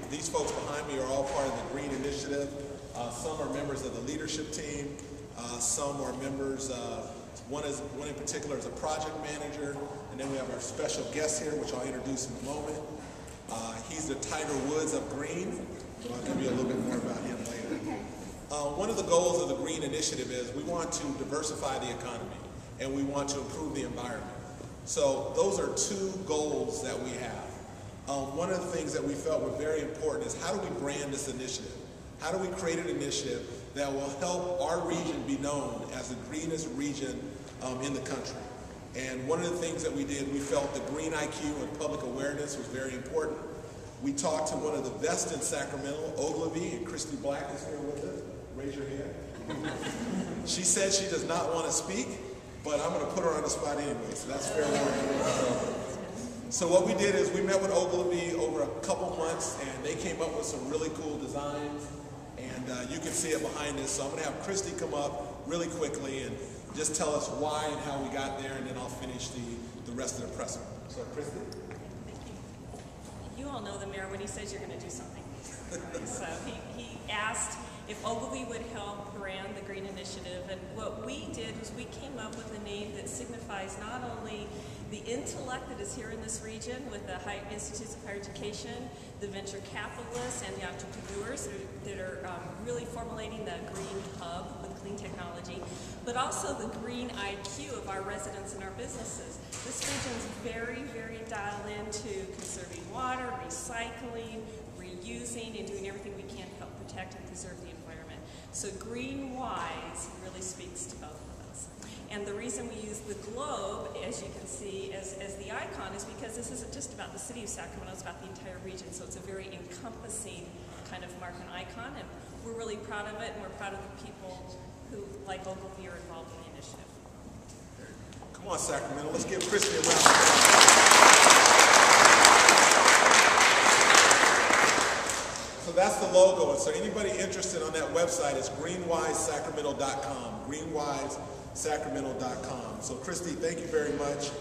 these folks behind me are all part of the Green Initiative. Some are members of the leadership team. Some are members, one in particular is a project manager, and then we have our special guest here, which I'll introduce in a moment. He's the Tiger Woods of Green, so I'll give you a little bit more about him later. One of the goals of the Green Initiative is we want to diversify the economy, and we want to improve the environment. So those are two goals that we have. One of the things that we felt were very important is how do we brand this initiative? How do we create an initiative that will help our region be known as the greenest region in the country? And one of the things that we did, we felt the green IQ and public awareness was very important. We talked to one of the best in Sacramento, Ogilvy, and Christy Black is here with us. Raise your hand. She said she does not want to speak, but I'm going to put her on the spot anyway, so that's fair warning. So what we did is we met with Ogilvy over a couple months, and they came up with some really cool designs, and you can see it behind us. So I'm going to have Christy come up really quickly and just tell us why and how we got there, and then I'll finish the rest of the presser. So Christy? Thank you. You all know the mayor when he says you're going to do something. So he asked if Ogilvy would help brand the Green Initiative, and what we did was we came up with a name that signifies not only the intellect that is here in this region with the high institutes of higher education, the venture capitalists, and the entrepreneurs that are really formulating the green hub with clean technology, but also the green IQ of our residents and our businesses. This region is very, very dialed into conserving water, recycling, reusing, and doing everything we can to help protect and preserve the environment. So Greenwise really speaks to both of us. And the reason we use the globe, as you can see, as the icon is because this isn't just about the city of Sacramento, it's about the entire region. So it's a very encompassing kind of mark and icon, and we're really proud of it, and we're proud of the people who, like Ogilvy, are involved in the initiative. Come on, Sacramento, let's give Christy a round of applause. So that's the logo, and so anybody interested on that website is greenwisesacramento.com, greenwisesacramento.com. So Christy, thank you very much.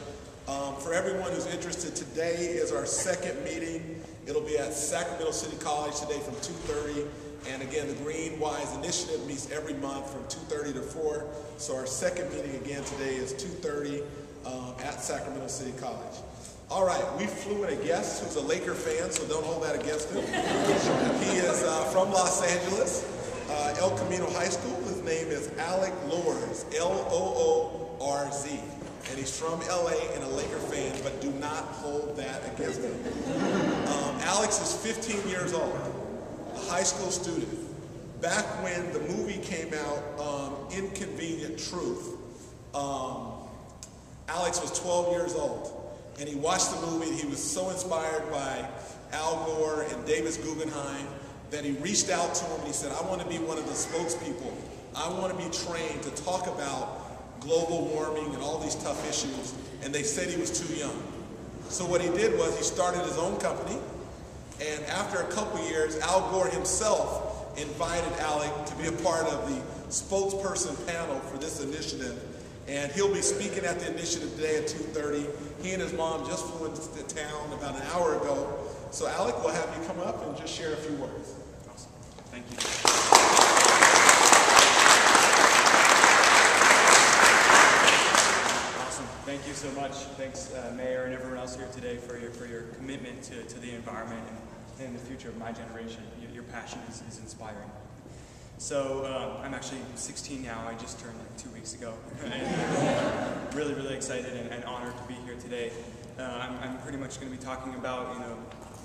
For everyone who's interested, today is our second meeting. It'll be at Sacramento City College today from 2:30. And again, the Greenwise Initiative meets every month from 2:30 to 4. So our second meeting again today is 2:30 at Sacramento City College. All right, we flew in a guest who's a Laker fan, so don't hold that against him. He is from Los Angeles, El Camino High School. His name is Alec Loorz, L-O-O-R-Z. And he's from LA and a Laker fan, but do not hold that against him. Alex is 15 years old, a high school student. Back when the movie came out, Inconvenient Truth, Alex was 12 years old. And he watched the movie, and he was so inspired by Al Gore and Davis Guggenheim that he reached out to him and he said, I want to be one of the spokespeople. I want to be trained to talk about global warming and all these tough issues. And they said he was too young. So what he did was he started his own company. And after a couple years, Al Gore himself invited Alec to be a part of the spokesperson panel for this initiative. And he'll be speaking at the initiative today at 2:30. He and his mom just flew into town about an hour ago. So Alec, we'll have you come up and just share a few words. Awesome. Thank you. Awesome. Thank you so much. Thanks, Mayor, and everyone else here today for your commitment to the environment and the future of my generation. Your passion is inspiring. So I'm actually 16 now. I just turned like 2 weeks ago. And really, really excited and honored to be here today. I'm pretty much going to be talking about,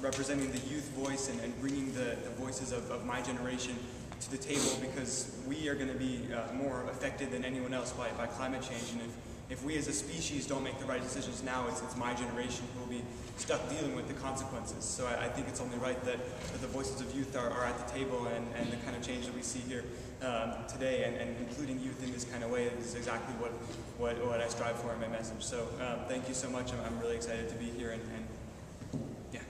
representing the youth voice and bringing the voices of my generation to the table, because we are going to be more affected than anyone else by climate change. And if we as a species don't make the right decisions now, it's my generation who will be stuck dealing with the consequences. So I think it's only right that the voices of youth are at the table, and the kind of change that we see here today, and including youth in this kind of way is exactly what I strive for in my message. So thank you so much. I'm really excited to be here, and yeah.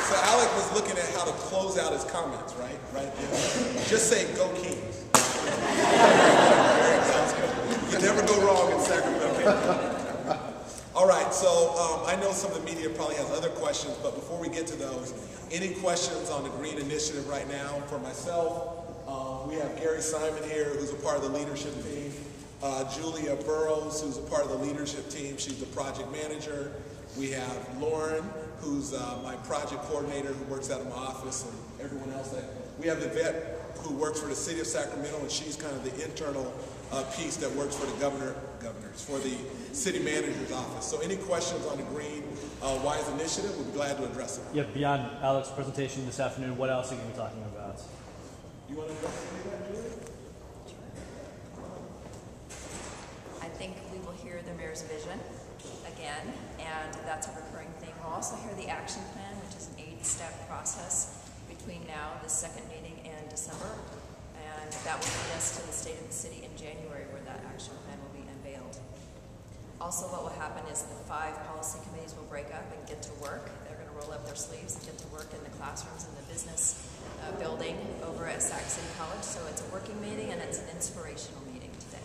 So Alec was looking at how to close out his comments, right? Right there. Just say, "Go Kings." You never go wrong in Sacramento. All right, so I know some of the media probably has other questions, but before we get to those, any questions on the Green Initiative right now? For myself, we have Gary Simon here, who's a part of the leadership team. Julia Burrows, who's a part of the leadership team. She's the project manager. We have Lauren, who's my project coordinator, who works out of my office, and everyone else. We have Yvette, who works for the city of Sacramento, and she's kind of the internal piece that works for the for the city manager's office. So any questions on the Greenwise initiative, we'd be glad to address them. Yeah, beyond Alex's presentation this afternoon, what else are you going to be talking about? You want to address any of that, Julia? I think we will hear the mayor's vision again, and that's a recurring thing. We'll also hear the action plan, which is an 8-step process between now, the second meeting, and December. And that will lead us to the state of the city in January, where that action plan will be unveiled. Also, what will happen is the 5 policy committees will break up and get to work. They're going to roll up their sleeves and get to work in the classrooms in the business building over at Sac City College. So it's a working meeting and it's an inspirational meeting today.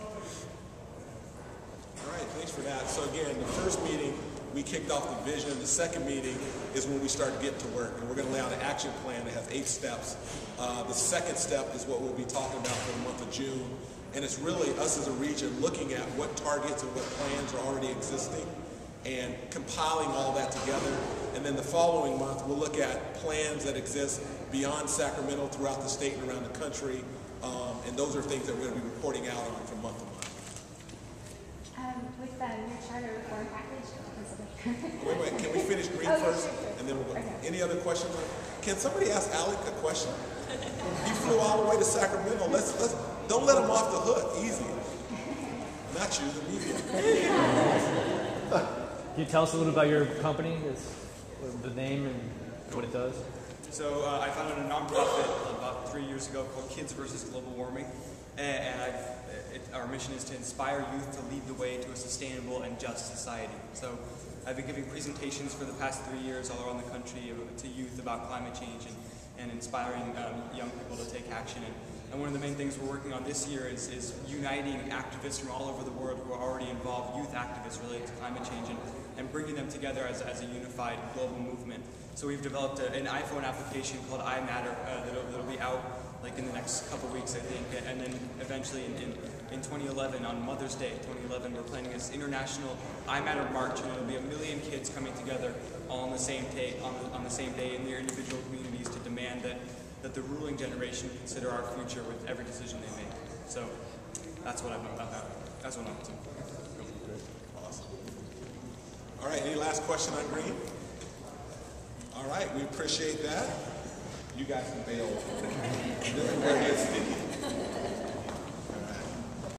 All right, thanks for that. So again, the first meeting, we kicked off the vision. The second meeting is when we start to get to work. And we're going to lay out an action plan that has 8 steps. The second step is what we'll be talking about for the month of June. And it's really us as a region looking at what targets and what plans are already existing and compiling all that together. And then the following month, we'll look at plans that exist beyond Sacramento, throughout the state and around the country. And those are things that we're going to be reporting out on from month to month. With the new charter reform package, Wait, can we finish Green first? Sure. And then we'll go. Okay. Any other questions? Can somebody ask Alec a question? He flew all the way to Sacramento. Let's don't let him off the hook. Easy. Not you, the media. Can you tell us a little about your company, the name and what it does? So I founded a nonprofit about 3 years ago called Kids vs. Global Warming, and our mission is to inspire youth to lead the way to a sustainable and just society. So I've been giving presentations for the past 3 years all around the country to youth about climate change and inspiring young people to take action. And one of the main things we're working on this year is uniting activists from all over the world who are already involved, youth activists related to climate change, and bringing them together as a unified global movement. So we've developed an iPhone application called I Matter that'll be out like in the next couple of weeks, I think, and then eventually in 2011, on Mother's Day 2011, we're planning this international I Matter March, and it'll be 1 million kids coming together all on the same day, on the same day in their individual communities to demand that the ruling generation consider our future with every decision they make. So that's what I've known about that. That's what I'm up to. Awesome. All right, any last question on Green? All right, we appreciate that. You guys can bail. This is where it gets